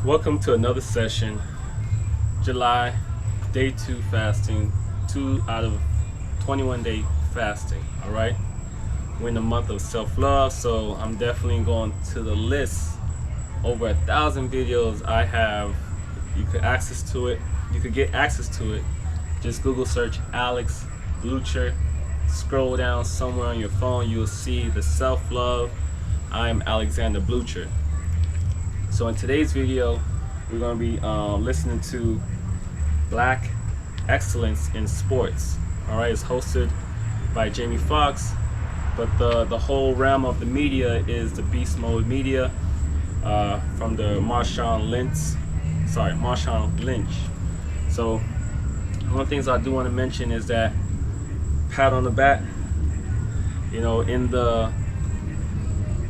Welcome to another session. July, day 2 fasting, 2 out of 21-day fasting. All right, we're in the month of self-love, so I'm definitely going to the list. Over 1,000 videos I have. You could access to it. You could get access to it. Just Google search Alex Blucher. Scroll down somewhere on your phone. You'll see the self-love. I am Alexander Blucher. So in today's video, we're going to be listening to Black Excellence in Sports. All right, it's hosted by Jamie Foxx, but the whole realm of the media is the Beast Mode Media from the Marshawn Lynch. So one of the things I do want to mention is that pat on the back. You know, in the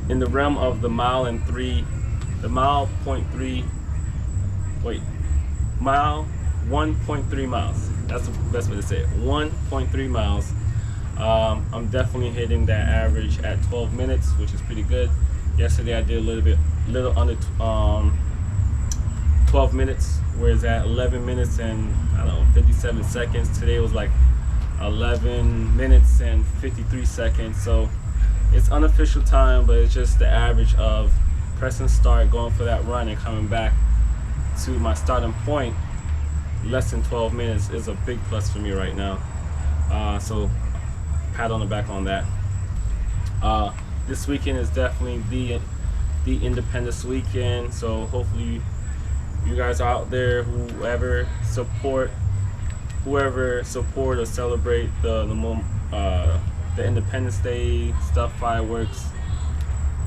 realm of the mile 1.3 miles. That's the best way to say it. 1.3 miles. I'm definitely hitting that average at 12 minutes, which is pretty good. Yesterday I did a little under 12 minutes, whereas at 11 minutes and 57 seconds. Today was like 11 minutes and 53 seconds. So it's unofficial time, but it's just the average of pressing start, going for that run, and coming back to my starting point. Less than 12 minutes is a big plus for me right now. So pat on the back on that. This weekend is definitely the Independence weekend. So hopefully you guys are out there, whoever support or celebrate the Independence Day stuff, fireworks,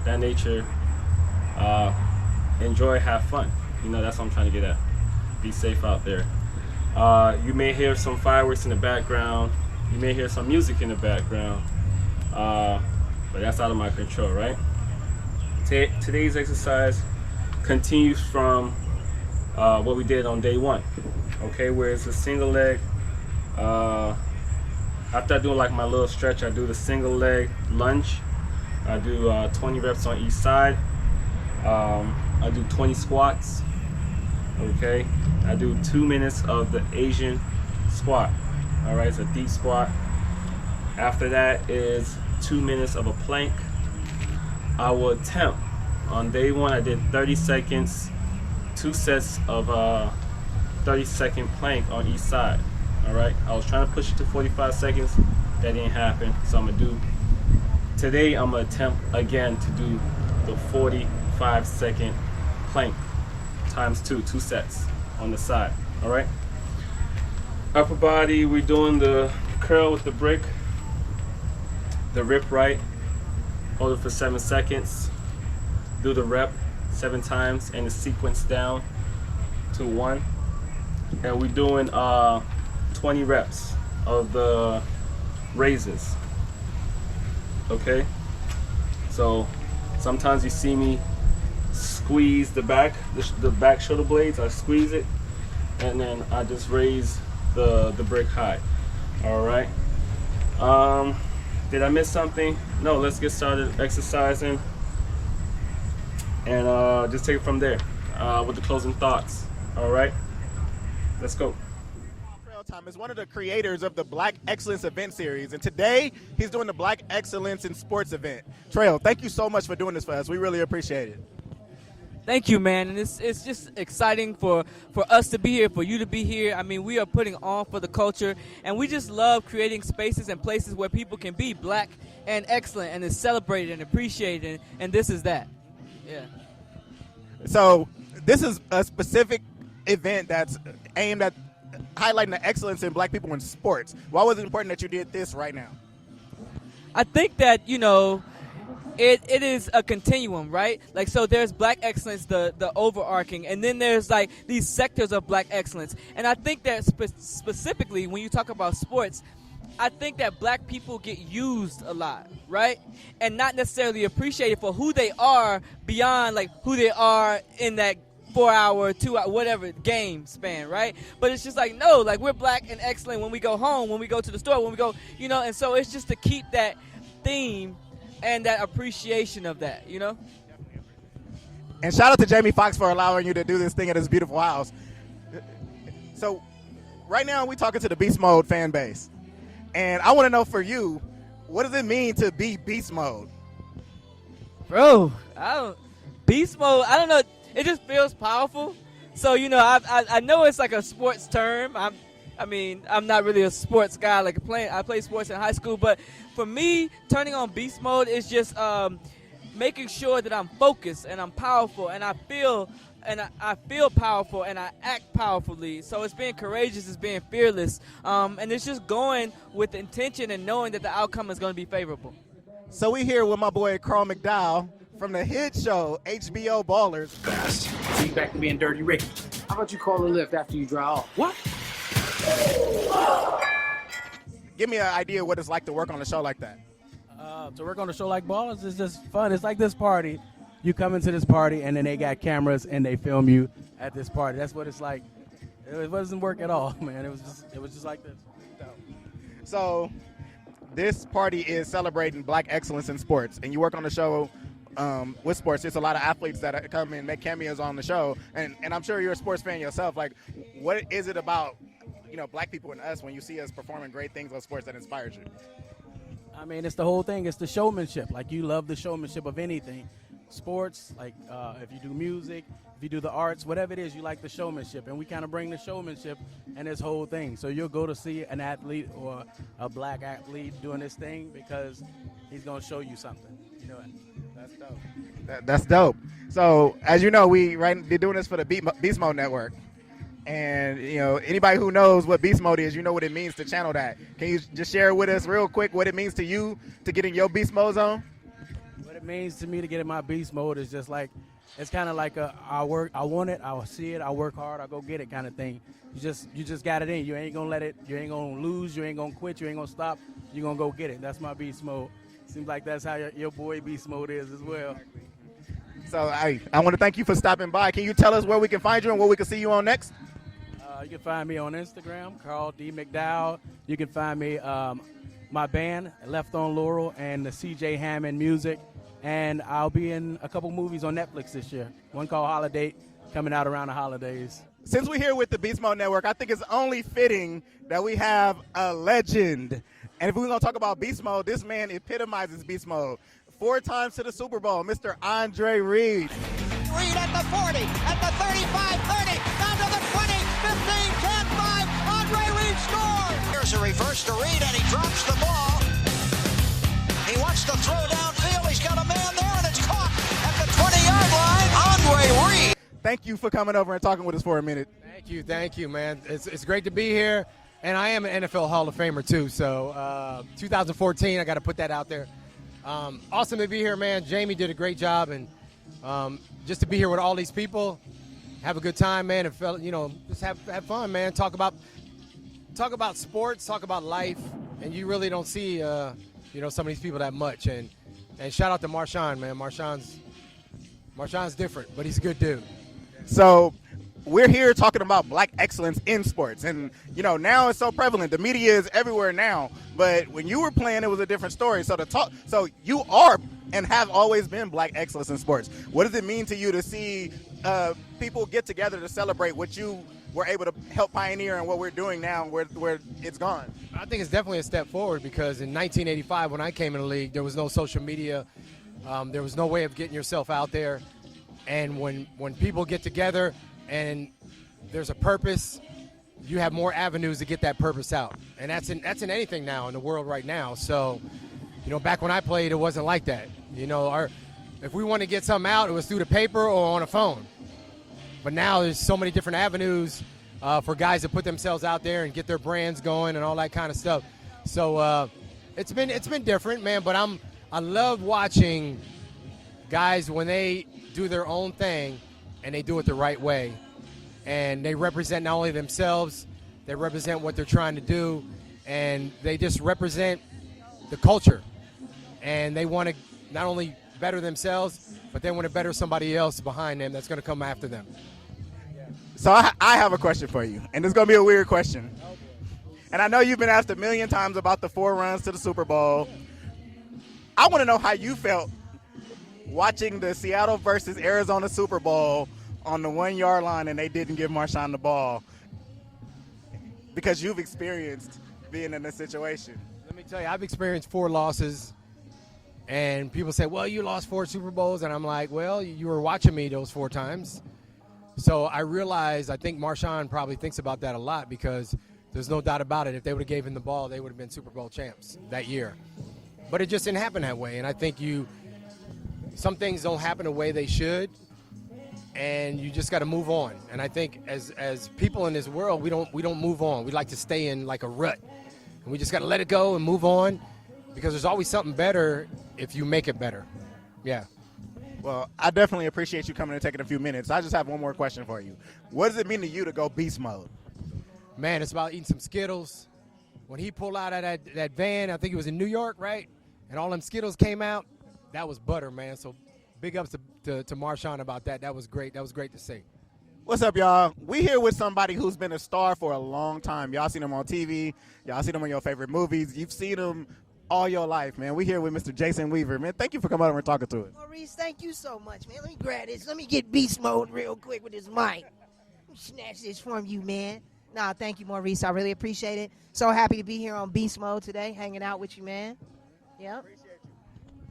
that nature. Enjoy, have fun. You know, that's what I'm trying to get at. Be safe out there. You may hear some fireworks in the background. You may hear some music in the background. But that's out of my control, right? Today's exercise continues from what we did on day 1. Okay, where it's a single leg. After I do like my little stretch, I do the single leg lunge. I do 20 reps on each side. I do 20 squats. Okay, I do 2 minutes of the Asian squat. All right, it's a deep squat. After that is 2 minutes of a plank. I will attempt on day 1. I did 30 seconds, 2 sets of 30-second plank on each side. All right, I was trying to push it to 45 seconds. That didn't happen, so I'm gonna attempt again to do the 45-second plank times 2 sets on the side. All right, upper body, we're doing the curl with the brick, the rip right, hold it for 7 seconds, do the rep 7 times, and the sequence down to 1. And we're doing 20 reps of the raises. Okay, so sometimes you see me squeeze the back shoulder blades. I squeeze it, and then I just raise the brick high. All right. Did I miss something? No. Let's get started exercising, and just take it from there with the closing thoughts. All right. Let's go. Time is one of the creators of the Black Excellence event series, and today he's doing the Black Excellence in Sports event. Trail, thank you so much for doing this for us. We really appreciate it. Thank you, man. And it's just exciting for us to be here, for you to be here. I mean, we are putting on for the culture, and we just love creating spaces and places where people can be black and excellent and is celebrated and appreciated, and this is that. Yeah. So this is a specific event that's aimed at highlighting the excellence in black people in sports. Why was it important that you did this right now? I think that, you know, it is a continuum, right? Like, so there's black excellence, the overarching, and then there's like these sectors of black excellence. And I think that specifically when you talk about sports, I think that black people get used a lot, right? And not necessarily appreciated for who they are beyond like who they are in that 4-hour, 2-hour, whatever game span, right? But it's just like, no, like we're black and excellent when we go home, when we go to the store, when we go, you know, and so it's just to keep that theme and that appreciation of that, you know? And shout out to Jamie Foxx for allowing you to do this thing at his beautiful house. So right now we're talking to the Beast Mode fan base. And I want to know for you, what does it mean to be Beast Mode? Bro, beast mode, I don't know. It just feels powerful. So, I know it's like a sports term. I'm not really a sports guy. I play sports in high school. But for me, turning on beast mode is just making sure that I'm focused and I'm powerful and I feel powerful and I act powerfully. So it's being courageous, it's being fearless, and it's just going with intention and knowing that the outcome is going to be favorable. So we here with my boy Carl McDowell from the hit show HBO Ballers. Fast. He's back to being Dirty Ricky. How about you call a lift after you dry off? What? Give me an idea what it's like to work on a show like that. To work on a show like Ballers is just fun. It's like this party. You come into this party and then they got cameras and they film you at this party. That's what it's like. It wasn't work at all, man. It was just like this. So this party is celebrating black excellence in sports, and you work on the show with sports. There's a lot of athletes that come and make cameos on the show, and I'm sure you're a sports fan yourself. Like, what is it about black people and us when you see us performing great things on sports that inspires you? I mean, it's the whole thing. It's the showmanship. Like, you love the showmanship of anything. Sports, like if you do music, if you do the arts, whatever it is, you like the showmanship. And we kind of bring the showmanship and this whole thing. So you'll go to see an athlete or a black athlete doing this thing because he's going to show you something. That's dope. That's dope. So, as you know, we're doing this for the Beast Mode Network. And, anybody who knows what Beast Mode is, you know what it means to channel that. Can you just share with us real quick what it means to you to get in your Beast Mode zone? What it means to me to get in my beast mode is just like, it's kind of like I want it, I'll see it, I work hard, I go get it kind of thing. You just got it in. You ain't gonna let it, you ain't gonna lose, you ain't gonna quit, you ain't gonna stop, you're gonna go get it. That's my beast mode. Seems like that's how your boy beast mode is as well. So I want to thank you for stopping by. Can you tell us where we can find you and what we can see you on next? You can find me on Instagram, Carl D. McDowell. You can find me, my band, Left on Laurel, and the CJ Hammond Music. And I'll be in a couple movies on Netflix this year. One called Holiday, coming out around the holidays. Since we're here with the Beast Mode Network, I think it's only fitting that we have a legend. And if we're going to talk about Beast Mode, this man epitomizes Beast Mode. 4 times to the Super Bowl, Mr. Andre Reed. Reed at the 40, at the 35, 30, down to the 20, 15, 10, 5. Andre Reed scores. Here's a reverse to Reed, and he drops the ball. He wants to throw downfield. He's got a man there, and it's caught at the 20-yard line. Andre Reed. Thank you for coming over and talking with us for a minute. Thank you, man. It's great to be here, and I am an NFL Hall of Famer too. So 2014, I got to put that out there. Awesome to be here, man. Jamie did a great job, and just to be here with all these people, have a good time, man, and just have fun, man. Talk about sports, talk about life, and you really don't see some of these people that much. And shout out to Marshawn, man. Marshawn's different, but he's a good dude. So we're here talking about black excellence in sports, and now it's so prevalent. The media is everywhere now, but when you were playing, it was a different story. So you are and have always been black excellence in sports. What does it mean to you to see people get together to celebrate what you were able to help pioneer and what we're doing now, where it's gone? I think it's definitely a step forward, because in 1985, when I came in the league, there was no social media. There was no way of getting yourself out there. And when people get together and there's a purpose, you have more avenues to get that purpose out. And that's in anything now in the world right now. So, back when I played, it wasn't like that. If we want to get something out, it was through the paper or on a phone. But now there's so many different avenues for guys to put themselves out there and get their brands going and all that kind of stuff. So it's been different, man. But I love watching guys when they do their own thing and they do it the right way, and they represent not only themselves, they represent what they're trying to do, and they just represent the culture, and they want to not only better themselves, but they want to better somebody else behind them that's going to come after them. So I have a question for you, and it's going to be a weird question. And I know you've been asked a million times about the 4 runs to the Super Bowl. I want to know how you felt watching the Seattle versus Arizona Super Bowl on the 1 yard line and they didn't give Marshawn the ball, because you've experienced being in this situation? Let me tell you, I've experienced 4 losses, and people say, well, you lost 4 Super Bowls, and I'm like, well, you were watching me those 4 times. So I realized, I think Marshawn probably thinks about that a lot, because there's no doubt about it. If they would have gave him the ball, they would have been Super Bowl champs that year. But it just didn't happen that way, and I think some things don't happen the way they should, and you just got to move on. And I think as people in this world, we don't move on. We like to stay in like a rut, and we just got to let it go and move on, because there's always something better if you make it better. Yeah. Well, I definitely appreciate you coming and taking a few minutes. I just have one more question for you. What does it mean to you to go beast mode? Man, it's about eating some Skittles. When he pulled out of that van, I think it was in New York, right? And all them Skittles came out. That was butter, man. So big ups to Marshawn about that. That was great. That was great to see. What's up, y'all? We here with somebody who's been a star for a long time. Y'all seen him on TV. Y'all seen him in your favorite movies. You've seen him all your life, man. We here with Mr. Jason Weaver. Man, thank you for coming over and talking to us. Maurice, thank you so much, man. Let me grab this. Let me get beast mode real quick with this mic. Let me snatch this from you, man. Nah, thank you, Maurice. I really appreciate it. So happy to be here on beast mode today, hanging out with you, man. Yep.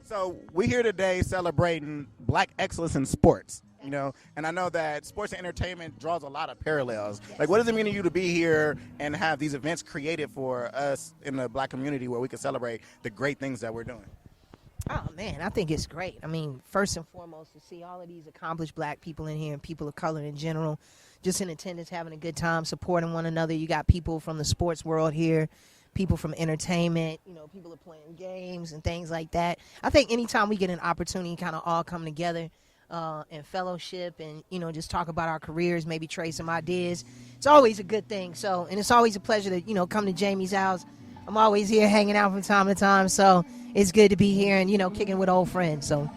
So we here today celebrating Black excellence in sports, you know, and I know that sports and entertainment draws a lot of parallels. Like, what does it mean to you to be here and have these events created for us in the Black community where we can celebrate the great things that we're doing? Oh, man, I think it's great. I mean, first and foremost, to see all of these accomplished Black people in here and people of color in general, just in attendance, having a good time, supporting one another. You got people from the sports world here, people from entertainment, you know, people are playing games and things like that. I think anytime we get an opportunity to kind of all come together and fellowship and, you know, just talk about our careers, maybe trade some ideas, it's always a good thing. So, and it's always a pleasure to, you know, come to Jamie's house. I'm always here hanging out from time to time, so it's good to be here and, you know, kicking with old friends. So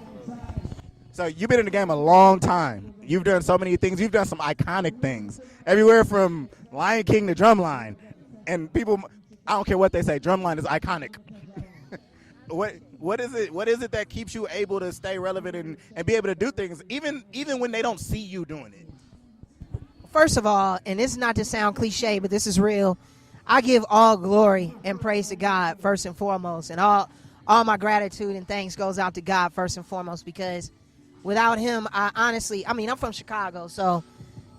you've been in the game a long time. You've done so many things. You've done some iconic things, everywhere from Lion King to Drumline. And people, I don't care what they say, Drumline is iconic. What is it that keeps you able to stay relevant and be able to do things even when they don't see you doing it? First of all, and this is not to sound cliche, but this is real, I give all glory and praise to God first and foremost, and all my gratitude and thanks goes out to God first and foremost, because without him, I'm from Chicago, so,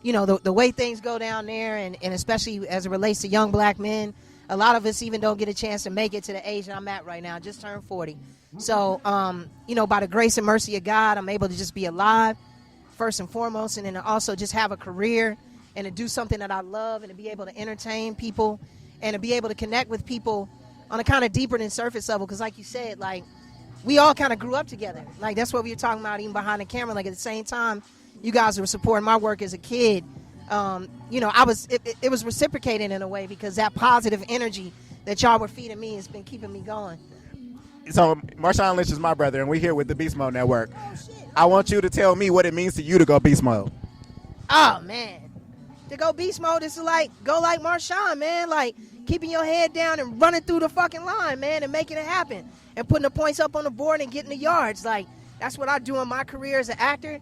you know, the way things go down there, and especially as it relates to young Black men, a lot of us even don't get a chance to make it to the age that I'm at right now. I just turned 40. So, you know, by the grace and mercy of God, I'm able to just be alive, first and foremost, and then to also just have a career and to do something that I love and to be able to entertain people and to be able to connect with people on a kind of deeper than surface level. Because like you said, like, we all kind of grew up together. Like, that's what we were talking about even behind the camera. Like, at the same time, you guys were supporting my work as a kid. You know, it was reciprocated in a way, because that positive energy that y'all were feeding me has been keeping me going. So Marshawn Lynch is my brother, and we're here with the Beast Mode Network. I want you to tell me what it means to you to go beast mode. Oh, man. To go beast mode is to, like, go like Marshawn, man. Like, keeping your head down and running through the fucking line, man, and making it happen. And putting the points up on the board and getting the yards. Like, that's what I do in my career as an actor.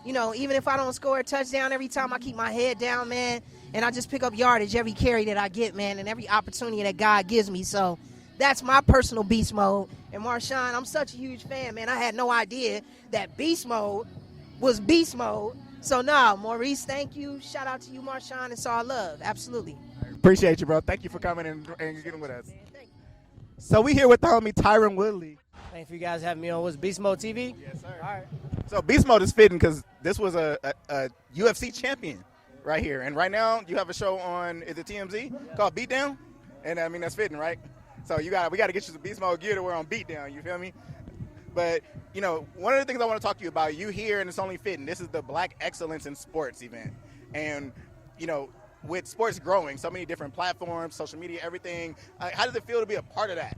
You know, even if I don't score a touchdown every time, I keep my head down, man. And I just pick up yardage every carry that I get, man, and every opportunity that God gives me. So that's my personal beast mode. And Marshawn, I'm such a huge fan, man. I had no idea that beast mode was beast mode. So, no, Maurice, thank you. Shout out to you, Marshawn. It's all love. Absolutely. Appreciate you, bro. Thank you for coming and getting with us. So we here with the homie Tyron Woodley. Thanks for you guys having me on. What's Beast Mode TV? Yes, sir. All right. So Beast Mode is fitting because this was a UFC champion right here. And right now you have a show on, is it TMZ? Called Beatdown? And I mean, that's fitting, right? So we got to get you some Beast Mode gear to wear on Beatdown, you feel me? But, you know, one of the things I want to talk to you about, you here, and it's only fitting, this is the Black Excellence in Sports event. And, you know, with sports growing, so many different platforms, social media, everything, how does it feel to be a part of that?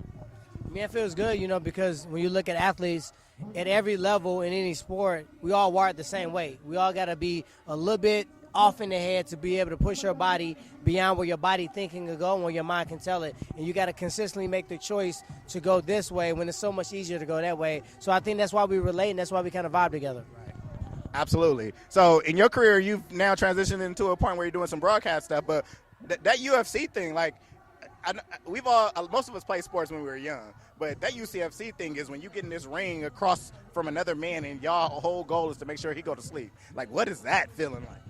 I mean, it feels good, you know, because when you look at athletes at every level in any sport, we all wired the same way. We all got to be a little bit off in the head to be able to push your body beyond where your body thinking can go and where your mind can tell it. And you got to consistently make the choice to go this way when it's so much easier to go that way. So I think that's why we relate and that's why we kind of vibe together. Absolutely. So in your career, you've now transitioned into a point where you're doing some broadcast stuff, but that UFC thing, like, most of us play sports when we were young, but that UCFC thing is when you get in this ring across from another man and y'all whole goal is to make sure he go to sleep. Like, what is that feeling like?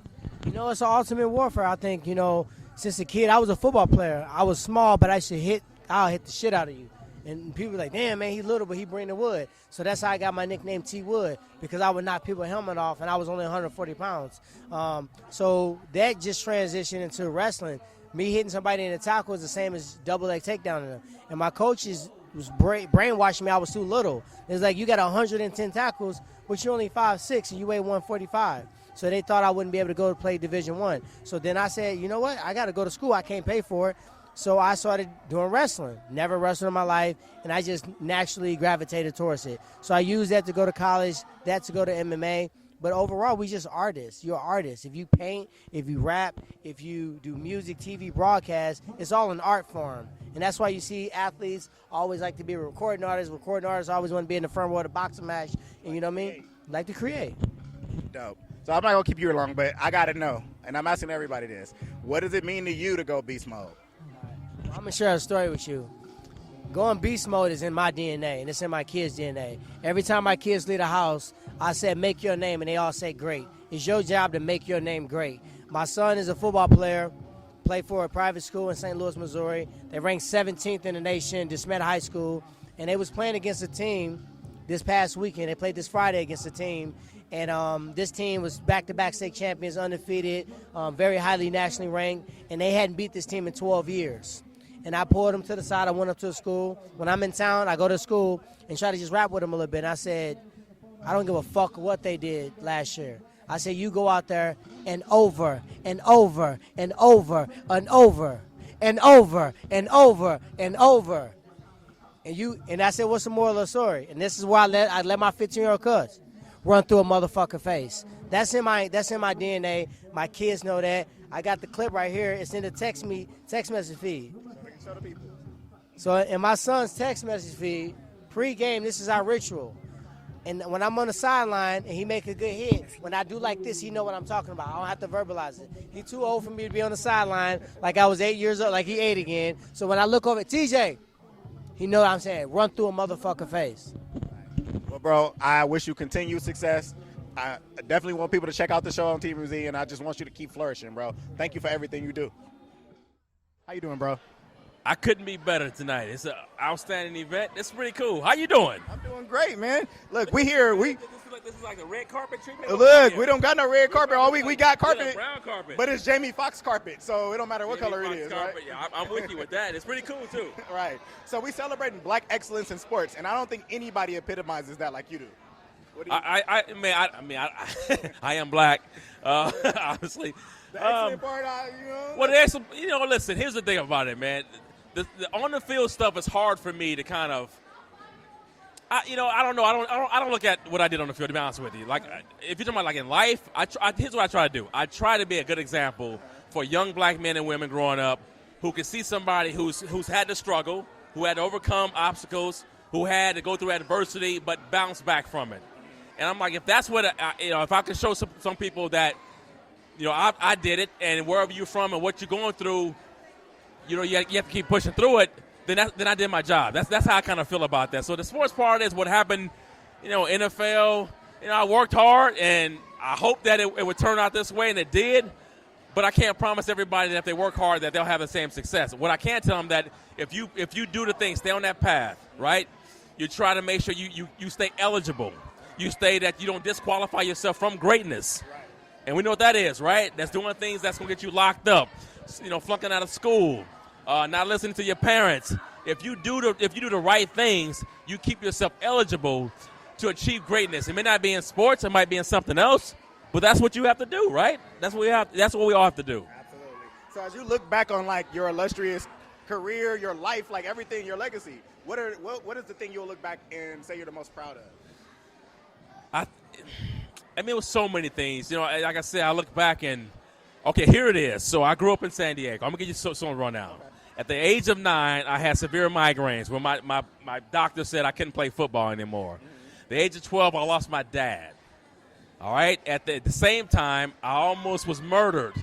You know, it's an ultimate warfare. I think, you know, since a kid, I was a football player. I was small, but I'll hit the shit out of you. And people were like, damn, man, he's little, but he bring the wood. So that's how I got my nickname T Wood, because I would knock people's helmet off, and I was only 140 pounds. So that just transitioned into wrestling. Me hitting somebody in the tackle is the same as double leg takedown in them. And my coaches was brainwashing me I was too little. It's like, you got 110 tackles, but you're only 5'6", and you weigh 145. So they thought I wouldn't be able to go to play Division I. So then I said, you know what? I got to go to school. I can't pay for it. So I started doing wrestling. Never wrestled in my life, and I just naturally gravitated towards it. So I used that to go to college, that to go to MMA. But overall, we just artists. You're an artist. If you paint, if you rap, if you do music, TV, broadcast, it's all an art form. And that's why you see athletes always like to be a recording artist. Recording artists always want to be in the front row of the boxing match. And you know what I mean? Like to create. Dope. So I'm not going to keep you long, but I got to know, and I'm asking everybody this. What does it mean to you to go beast mode? I'm going to share a story with you. Going beast mode is in my DNA, and it's in my kids' DNA. Every time my kids leave the house, I said, make your name, and they all say great. It's your job to make your name great. My son is a football player, played for a private school in St. Louis, Missouri. They ranked 17th in the nation, DeSmet High School, and they was playing against a team this past weekend. They played this Friday against a team, and this team was back-to-back state champions, undefeated, very highly nationally ranked, and they hadn't beat this team in 12 years. And I pulled them to the side. I went up to the school. When I'm in town, I go to school and try to just rap with them a little bit. And I said, I don't give a fuck what they did last year. I said, you go out there and over and over and over and over and over and over and over. And I said, what's the moral of the story? And this is why I let my 15-year-old cuss run through a motherfucking face. That's in my DNA. My kids know that. I got the clip right here. It's in the text message feed. So in my son's text message feed, pre-game, this is our ritual. And when I'm on the sideline and he make a good hit, when I do like this, he know what I'm talking about. I don't have to verbalize it. He too old for me to be on the sideline like I was 8 years old, like he 8 again. So when I look over at TJ, he know what I'm saying. Run through a motherfucker face. Well, bro, I wish you continued success. I definitely want people to check out the show on TVZ, and I just want you to keep flourishing, bro. Thank you for everything you do. How you doing, bro? I couldn't be better tonight. It's an outstanding event. It's pretty cool. How you doing? I'm doing great, man. Look, we here. This is like the red carpet treatment. Look, we don't got no red carpet. All we got carpet, brown carpet. but it's Jamie Foxx carpet, so it don't matter what color it is, carpet. right? Yeah, I'm with you with that. It's pretty cool too. Right. So we celebrating black excellence in sports, and I don't think anybody epitomizes that like you do. What do you I am black, obviously. The excellent part, Well, listen. Here's the thing about it, man. The on the field stuff is hard for me to kind of. I don't know. I don't look at what I did on the field, to be honest with you. Like, if you're talking about like in life, here's what I try to do. I try to be a good example for young black men and women growing up who can see somebody who's had to struggle, who had to overcome obstacles, who had to go through adversity but bounce back from it. And I'm like, if that's what if I can show some people that, I did it, and wherever you're from and what you're going through, you have to keep pushing through it. Then I did my job. That's how I kind of feel about that. So the sports part is what happened, NFL. I worked hard, and I hope that it would turn out this way, and it did. But I can't promise everybody that if they work hard that they'll have the same success. What I can tell them that if you do the thing, stay on that path, right? You try to make sure you stay eligible. You stay that you don't disqualify yourself from greatness. And we know what that is, right? That's doing things that's going to get you locked up. Flunking out of school, not listening to your parents. If you do the right things, you keep yourself eligible to achieve greatness. It may not be in sports, it might be in something else, but that's what you have to do, right? That's what we all have to do. Absolutely. So as you look back on like your illustrious career, your life, like everything, your legacy, what is the thing you'll look back and say you're the most proud of? It was so many things. Like I said, I look back and Okay, here it is. So I grew up in San Diego. I'm going to give you some rundown. At the age of 9, I had severe migraines where my doctor said I couldn't play football anymore. The age of 12, I lost my dad. All right? At the same time, I almost was murdered.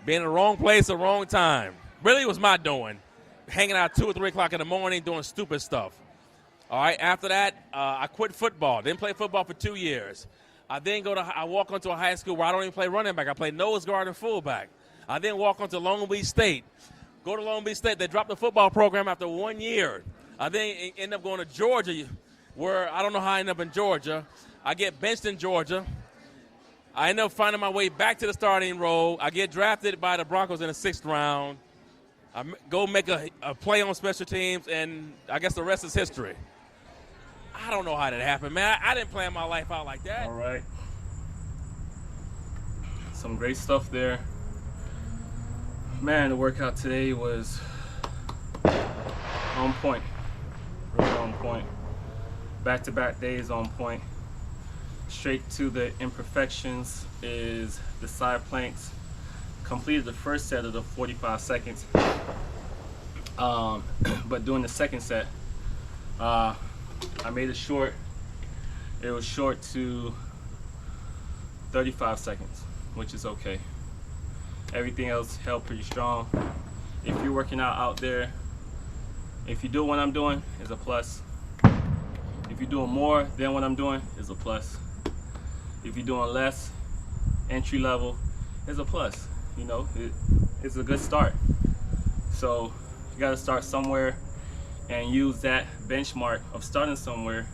Being in the wrong place at the wrong time. Really, it was my doing. Hanging out 2 or 3 o'clock in the morning doing stupid stuff. All right? After that, I quit football. Didn't play football for 2 years. I then I walk onto a high school where I don't even play running back. I play nose guard and fullback. I then walk onto Long Beach State. Go to Long Beach State. They dropped the football program after 1 year. I then end up going to Georgia, where I don't know how I end up in Georgia. I get benched in Georgia. I end up finding my way back to the starting role. I get drafted by the Broncos in the 6th round. I go make a play on special teams, and I guess the rest is history. I don't know how that happened, man. I didn't plan my life out like that. All right. Some great stuff there. Man, the workout today was on point. Really on point. Back-to-back days on point. Straight to the imperfections is the side planks. Completed the first set of the 45 seconds. But during the second set, I made it short. It was short to 35 seconds, which is okay. Everything else held pretty strong. If you're working out there, if you do what I'm doing, is a plus. If you're doing more than what I'm doing, is a plus. If you're doing less, entry level, is a plus. You know, it's a good start. So you got to start somewhere and use that benchmark of starting somewhere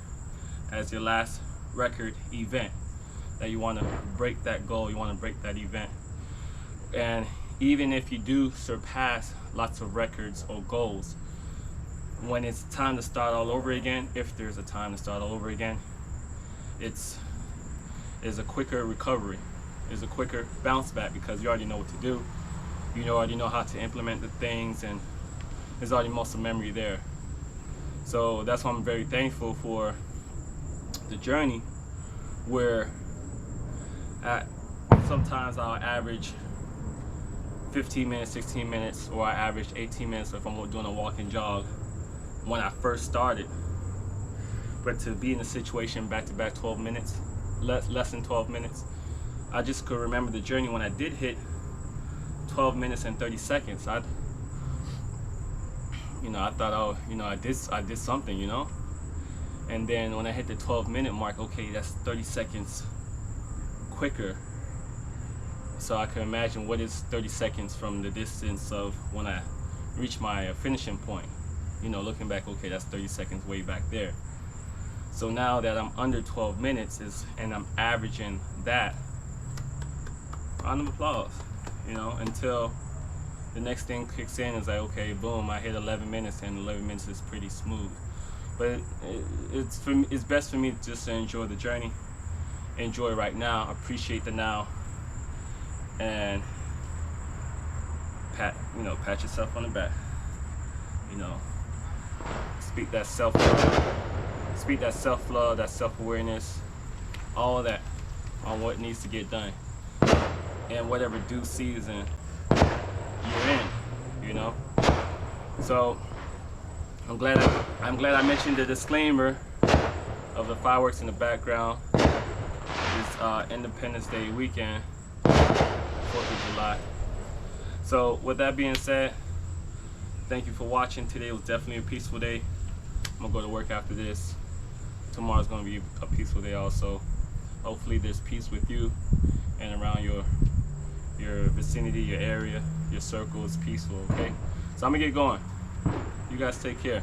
as your last record event. That you want to break that goal, you want to break that event. And even if you do surpass lots of records or goals, when it's time to start all over again, if there's a time to start all over again, it's a quicker recovery, is a quicker bounce back, because you already know what to do. You already know how to implement the things, and there's already muscle memory there. So that's why I'm very thankful for the journey, where sometimes I'll average 15 minutes, 16 minutes, or I average 18 minutes if I'm doing a walk and jog when I first started. But to be in a situation back-to-back 12 minutes, less than 12 minutes, I just could remember the journey when I did hit 12 minutes and 30 seconds. I thought, oh, I did something, And then when I hit the 12-minute mark, okay, that's 30 seconds quicker. So I can imagine what is 30 seconds from the distance of when I reach my finishing point. Looking back, okay, that's 30 seconds way back there. So now that I'm under 12 minutes and I'm averaging that, round of applause, until the next thing kicks in is like, okay, boom, I hit 11 minutes, and 11 minutes is pretty smooth. But it's best for me just to enjoy the journey, enjoy right now, appreciate the now, and pat yourself on the back. Speak that self-love, that self-awareness, all of that on what needs to get done, and whatever due season you're in, So I'm glad I mentioned the disclaimer of the fireworks in the background. It's Independence Day weekend, 4th of July. So with that being said, thank you for watching. Today was definitely a peaceful day. I'm gonna go to work after this. Tomorrow's gonna be a peaceful day also. Hopefully there's peace with you and around your vicinity, your area, your circle is peaceful, okay? So I'm gonna get going. You guys take care.